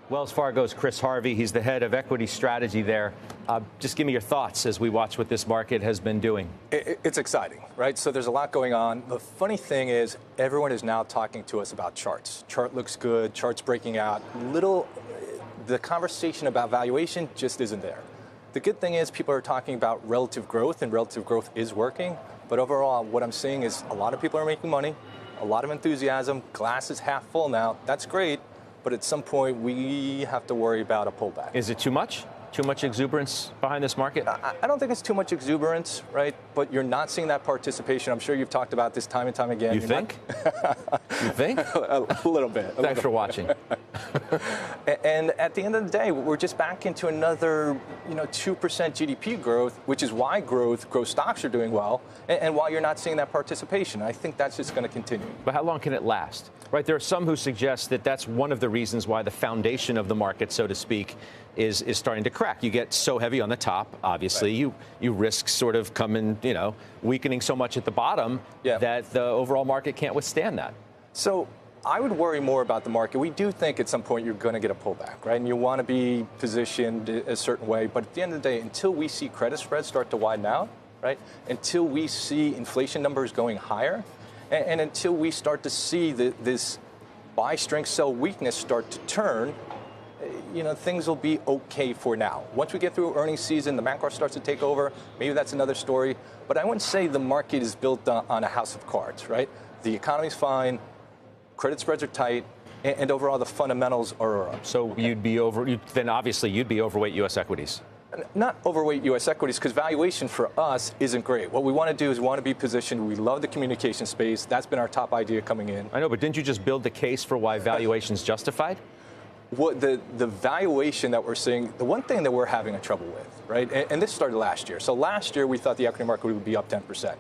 Wells Fargo's Chris Harvey. He's the head of equity strategy there. Just give me your thoughts as we watch what this market has been doing. It's exciting, right? So there's a lot going on. The funny thing is everyone is now talking to us about charts. Chart looks good, charts breaking out. The conversation about valuation just isn't there. The good thing is people are talking about relative growth, and relative growth is working. But overall, what I'm seeing is a lot of people are making money, a lot of enthusiasm, glass is half full now. That's great. But at some point, we have to worry about a pullback. Is it too much? Too much exuberance behind this market? I don't think it's too much exuberance, right? But you're not seeing that participation. I'm sure you've talked about this time and time again. You think? You think? A little bit. Thanks for watching. And at the end of the day, we're just back into another, 2% GDP growth, which is why growth stocks are doing well, and why you're not seeing that participation. I think that's just going to continue. But how long can it last? Right, there are some who suggest that that's one of the reasons why the foundation of the market, so to speak, is starting to crack. You get so heavy on the top, obviously, right. you risk sort of coming, weakening so much at the bottom that the overall market can't withstand that. So I would worry more about the market. We do think at some point you're going to get a pullback, right? And you want to be positioned a certain way. But at the end of the day, until we see credit spreads start to widen out, right? Until we see inflation numbers going higher, and until we start to see this buy strength, sell weakness start to turn, things will be okay for now. Once we get through earnings season, the macro starts to take over. Maybe that's another story. But I wouldn't say the market is built on a house of cards, right? The economy's fine, credit spreads are tight, and overall the fundamentals are up. So then obviously you'd be overweight U.S. equities. Not overweight U.S. equities, because valuation for us isn't great. What we want to do is we want to be positioned. We love the communication space. That's been our top idea coming in. I know, but didn't you just build the case for why valuation's justified? What the valuation that we're seeing, the one thing that we're having a trouble with, right? And this started last year. So last year we thought the equity market would be up 10%.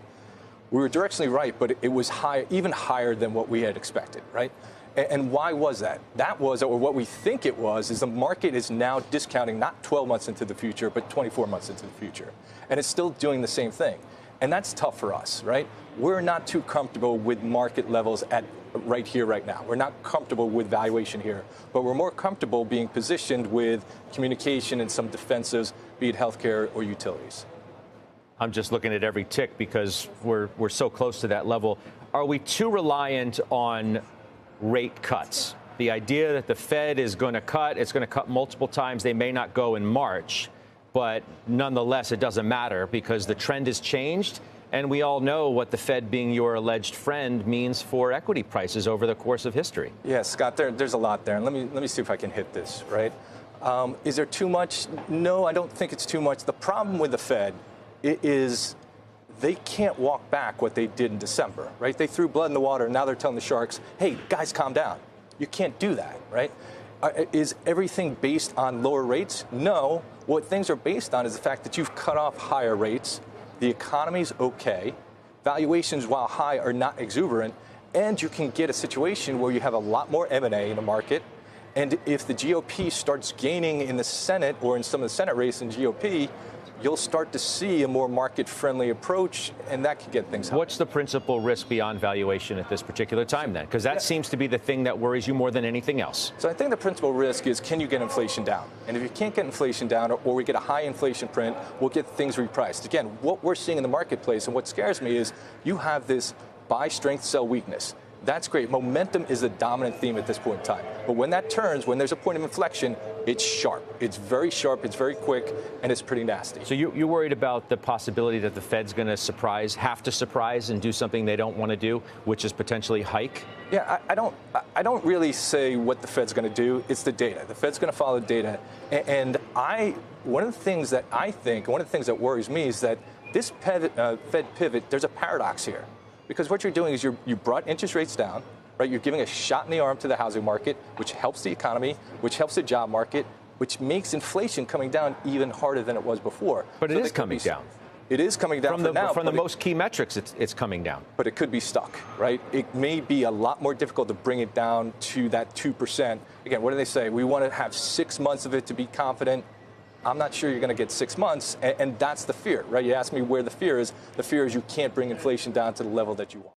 We were directionally right, but it was high, even higher than what we had expected, right? And why was that? That was, or what we think it was, is the market is now discounting not 12 months into the future, but 24 months into the future. And it's still doing the same thing. And that's tough for us, right? We're not too comfortable with market levels at right here, right now. We're not comfortable with valuation here, but we're more comfortable being positioned with communication and some defensives, be it healthcare or utilities. I'm just looking at every tick because we're so close to that level. Are we too reliant on rate cuts? The idea that the Fed is going to cut, it's going to cut multiple times. They may not go in March, but nonetheless, it doesn't matter because the trend has changed. And we all know what the Fed, being your alleged friend, means for equity prices over the course of history. Yeah, Scott, there's a lot there. And let me see if I can hit this, right? Is there too much? No, I don't think it's too much. The problem with the Fed is they can't walk back what they did in December, right? They threw blood in the water, and now they're telling the sharks, hey, guys, calm down. You can't do that, right? Is everything based on lower rates? No. What things are based on is the fact that you've cut off higher rates, the economy's okay, valuations, while high, are not exuberant, and you can get a situation where you have a lot more M&A in the market. And if the GOP starts gaining in the Senate or in some of the Senate race in GOP, you'll start to see a more market-friendly approach, and that could get things high. What's the principal risk beyond valuation at this particular time, then? Because that seems to be the thing that worries you more than anything else. So I think the principal risk is, can you get inflation down? And if you can't get inflation down, or we get a high inflation print, we'll get things repriced. Again, what we're seeing in the marketplace, and what scares me, is you have this buy strength, sell weakness. That's great. Momentum is the dominant theme at this point in time. But when that turns, when there's a point of inflection, it's sharp. It's very sharp, it's very quick, and it's pretty nasty. So you're worried about the possibility that the Fed's going to have to surprise and do something they don't want to do, which is potentially hike? Yeah, I don't really say what the Fed's going to do. It's the data. The Fed's going to follow the data. And one of the things that worries me is that this Fed pivot, there's a paradox here. Because what you're doing is you brought interest rates down, right? You're giving a shot in the arm to the housing market, which helps the economy, which helps the job market, which makes inflation coming down even harder than it was before. But it is coming down. It is coming down from the most key metrics. It's coming down. But it could be stuck, right? It may be a lot more difficult to bring it down to that 2%. Again, what do they say? We want to have 6 months of it to be confident. I'm not sure you're going to get 6 months, and that's the fear, right? You asked me where the fear is. The fear is you can't bring inflation down to the level that you want.